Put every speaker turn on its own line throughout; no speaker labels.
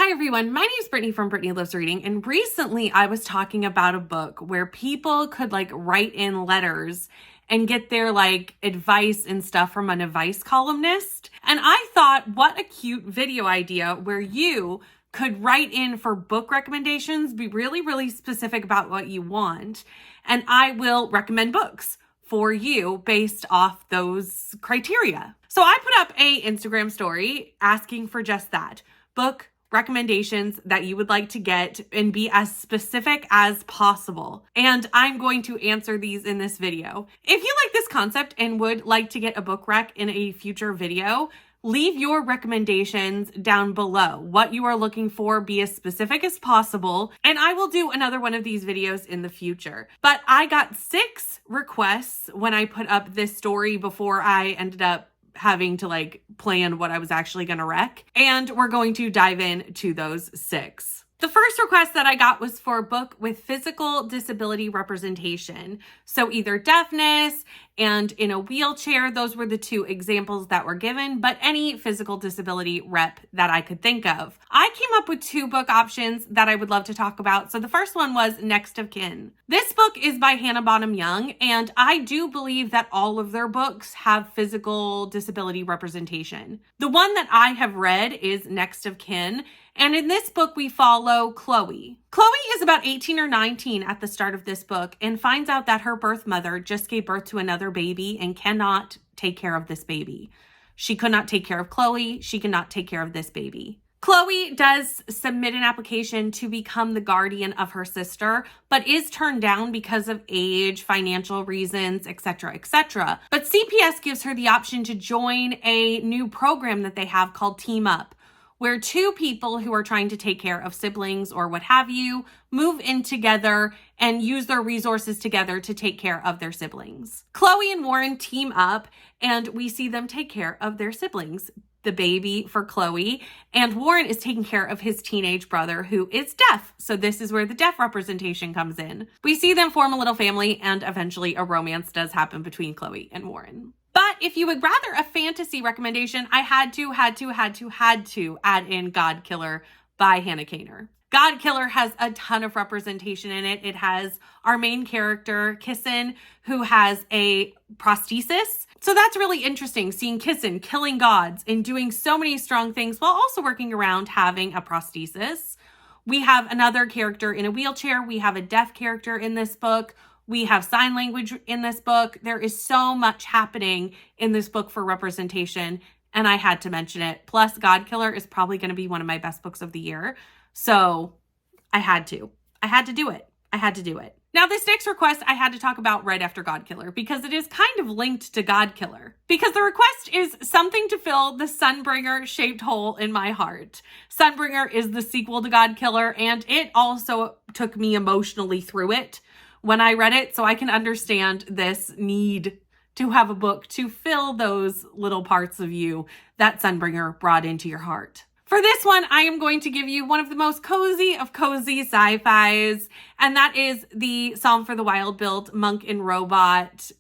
Hi everyone, my name is Brittany from Brittany Loves Reading, and recently I was talking about a book where people could write in letters and get their advice and stuff from an advice columnist. And I thought, what a cute video idea where you could write in for book recommendations, be really specific about what you want, and I will recommend books for you based off those criteria. So I put up a Instagram story asking for just that, book recommendations that you would like to get and be as specific as possible. And I'm going to answer these in this video. If you like this concept and would like to get a book rec in a future video, leave your recommendations down below. What you are looking for, be as specific as possible, and I will do another one of these videos in the future. But I got 6 requests when I put up this story before I ended up having to plan what I was actually going to rec. And we're going to dive into those 6. The first request that I got was for a book with physical disability representation. So either deafness and in a wheelchair, those were the 2 examples that were given, but any physical disability rep that I could think of. I came up with 2 book options that I would love to talk about. So the first one was Next of Kin. This book is by Hannah Bonham Young, and I do believe that all of their books have physical disability representation. The one that I have read is Next of Kin, and in this book, we follow Chloe. Chloe is about 18 or 19 at the start of this book and finds out that her birth mother just gave birth to another baby and cannot take care of this baby. She could not take care of Chloe. She cannot take care of this baby. Chloe does submit an application to become the guardian of her sister, but is turned down because of age, financial reasons, etc. But CPS gives her the option to join a new program that they have called Team Up, where 2 people who are trying to take care of siblings or what have you move in together and use their resources together to take care of their siblings. Chloe and Warren team up, and we see them take care of their siblings. The baby for Chloe, and Warren is taking care of his teenage brother who is deaf. So this is where the deaf representation comes in. We see them form a little family, and eventually a romance does happen between Chloe and Warren. But if you would rather a fantasy recommendation, I had to add in God Killer by Hannah Kaner. God Killer has a ton of representation in it. It has our main character, Kissin, who has a prosthesis. So that's really interesting, seeing Kissin killing gods and doing so many strong things while also working around having a prosthesis. We have another character in a wheelchair. We have a deaf character in this book. We have sign language in this book. There is so much happening in this book for representation, and I had to mention it. Plus, God Killer is probably going to be one of my best books of the year. So I had to do it. Now, this next request I had to talk about right after God Killer because it is kind of linked to God Killer. Because the request is something to fill the Sunbringer-shaped hole in my heart. Sunbringer is the sequel to God Killer, and it also took me emotionally through it when I read it, so I can understand this need to have a book to fill those little parts of you that Sunbringer brought into your heart. For this one, I am going to give you one of the most cozy of cozy sci-fis, and that is the Psalm for the Wild-Built Monk and Robot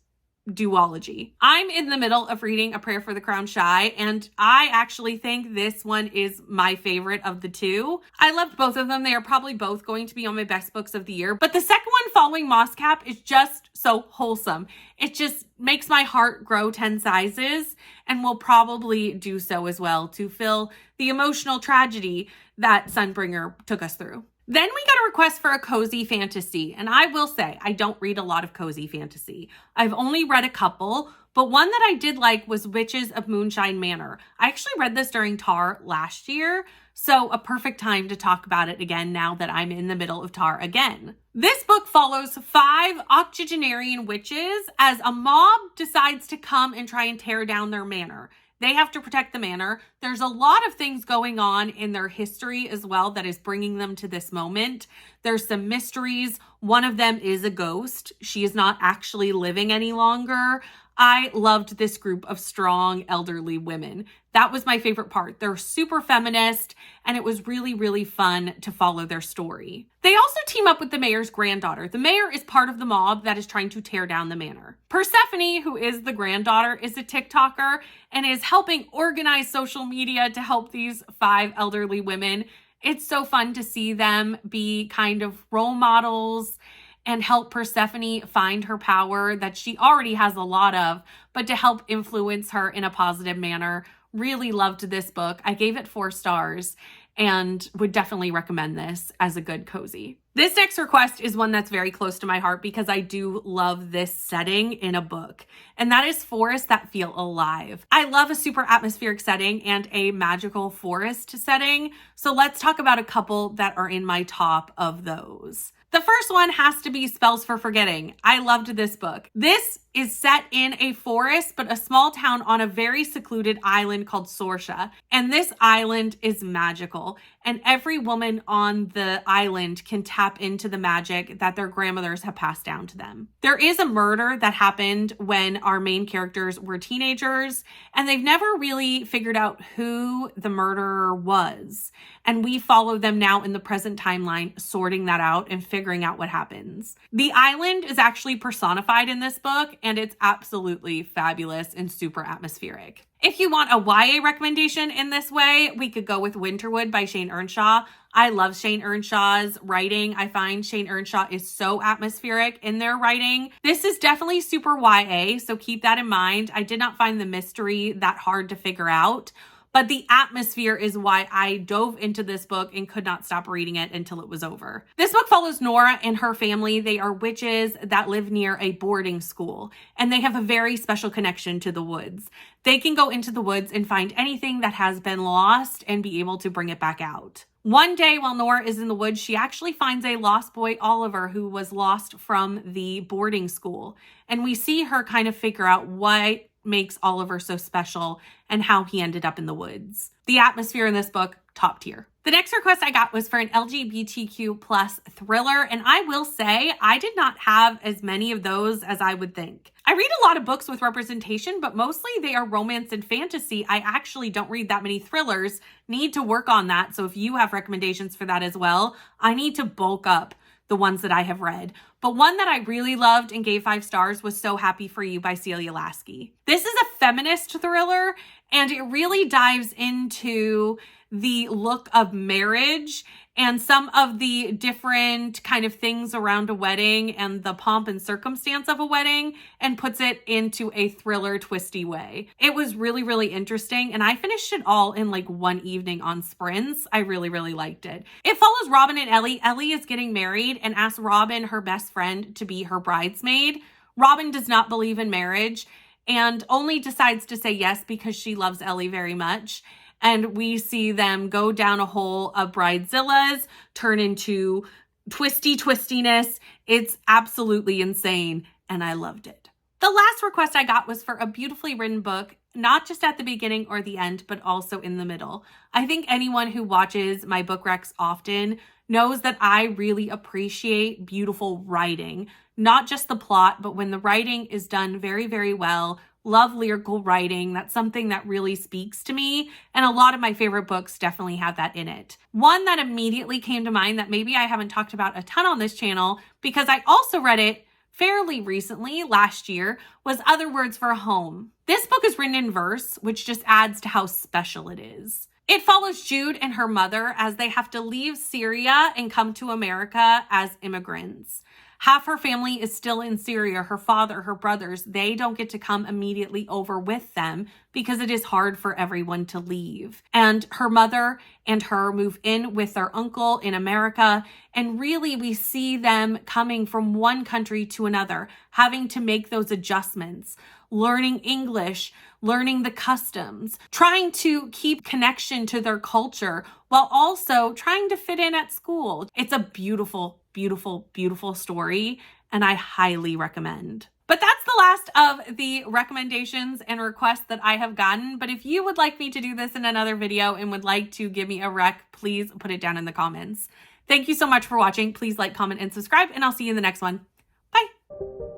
duology. I'm in the middle of reading A Prayer for the Crown Shy, and I actually think this one is my favorite of the 2. I loved both of them. They are probably both going to be on my best books of the year, but the second one, Following Mosscap, is just so wholesome. It just makes my heart grow 10 sizes and will probably do so as well to fill the emotional tragedy that Sunbringer took us through. Then we got a request for a cozy fantasy, and I will say I don't read a lot of cozy fantasy. I've only read a couple, but one that I did like was Witches of Moonshine Manor. I actually read this during TAR last year, so a perfect time to talk about it again now that I'm in the middle of TAR again. This book follows 5 octogenarian witches as a mob decides to come and try and tear down their manor. They have to protect the manor. There's a lot of things going on in their history as well that is bringing them to this moment. There's some mysteries. One of them is a ghost. She is not actually living any longer. I loved this group of strong elderly women. That was my favorite part. They're super feminist, and it was really fun to follow their story. They also team up with the mayor's granddaughter. The mayor is part of the mob that is trying to tear down the manor. Persephone, who is the granddaughter, is a TikToker and is helping organize social media to help these 5 elderly women. It's so fun to see them be kind of role models and help Persephone find her power that she already has a lot of, but to help influence her in a positive manner. Really loved this book. I gave it 4 stars and would definitely recommend this as a good cozy. This next request is one that's very close to my heart because I do love this setting in a book, and that is forests that feel alive. I love a super atmospheric setting and a magical forest setting, so let's talk about a couple that are in my top of those. The first one has to be Spells for Forgetting. I loved this book. This is set in a forest, but a small town on a very secluded island called Sorsha. And this island is magical. And every woman on the island can tap into the magic that their grandmothers have passed down to them. There is a murder that happened when our main characters were teenagers, and they've never really figured out who the murderer was. And we follow them now in the present timeline, sorting that out and figuring out what happens. The island is actually personified in this book, and it's absolutely fabulous and super atmospheric. If you want a YA recommendation in this way, we could go with Winterwood by Shane Earnshaw. I love Shane Earnshaw's writing. I find Shane Earnshaw is so atmospheric in their writing. This is definitely super YA, so keep that in mind. I did not find the mystery that hard to figure out, but the atmosphere is why I dove into this book and could not stop reading it until it was over. This book follows Nora and her family. They are witches that live near a boarding school, and they have a very special connection to the woods. They can go into the woods and find anything that has been lost and be able to bring it back out. One day while Nora is in the woods, she actually finds a lost boy, Oliver, who was lost from the boarding school. And we see her kind of figure out what makes Oliver so special and how he ended up in the woods. The atmosphere in this book, top tier. The next request I got was for an LGBTQ plus thriller, and I will say I did not have as many of those as I would think. I read a lot of books with representation, but mostly they are romance and fantasy. I actually don't read that many thrillers. Need to work on that, so if you have recommendations for that as well, I need to bulk up the ones that I have read. But one that I really loved and gave 5 stars was So Happy For You by Celia Lasky. This is a feminist thriller, and it really dives into the look of marriage and some of the different kind of things around a wedding and the pomp and circumstance of a wedding, and puts it into a thriller twisty way. It was really, really interesting, and I finished it all in like one evening on sprints. I really, really liked it. It follows Robin and Ellie. Ellie is getting married and asks Robin, her best friend, to be her bridesmaid. Robin does not believe in marriage and only decides to say yes because she loves Ellie very much. And we see them go down a hole of bridezillas, turn into twistiness. It's absolutely insane, and I loved it. The last request I got was for a beautifully written book, not just at the beginning or the end, but also in the middle. I think anyone who watches my book recs often knows that I really appreciate beautiful writing, not just the plot, but when the writing is done very, very well. Love lyrical writing. That's something that really speaks to me, and a lot of my favorite books definitely have that in it. One that immediately came to mind that maybe I haven't talked about a ton on this channel because I also read it fairly recently, last year, was Other Words for Home. This book is written in verse, which just adds to how special it is. It follows Jude and her mother as they have to leave Syria and come to America as immigrants. Half her family is still in Syria. Her father, her brothers, they don't get to come immediately over with them because it is hard for everyone to leave. And her mother and her move in with their uncle in America. And really, we see them coming from one country to another, having to make those adjustments, learning English, learning the customs, trying to keep connection to their culture while also trying to fit in at school. It's a beautiful, beautiful, beautiful story, and I highly recommend. But that's the last of the recommendations and requests that I have gotten. But if you would like me to do this in another video and would like to give me a rec, please put it down in the comments. Thank you so much for watching. Please like, comment, and subscribe, and I'll see you in the next one. Bye.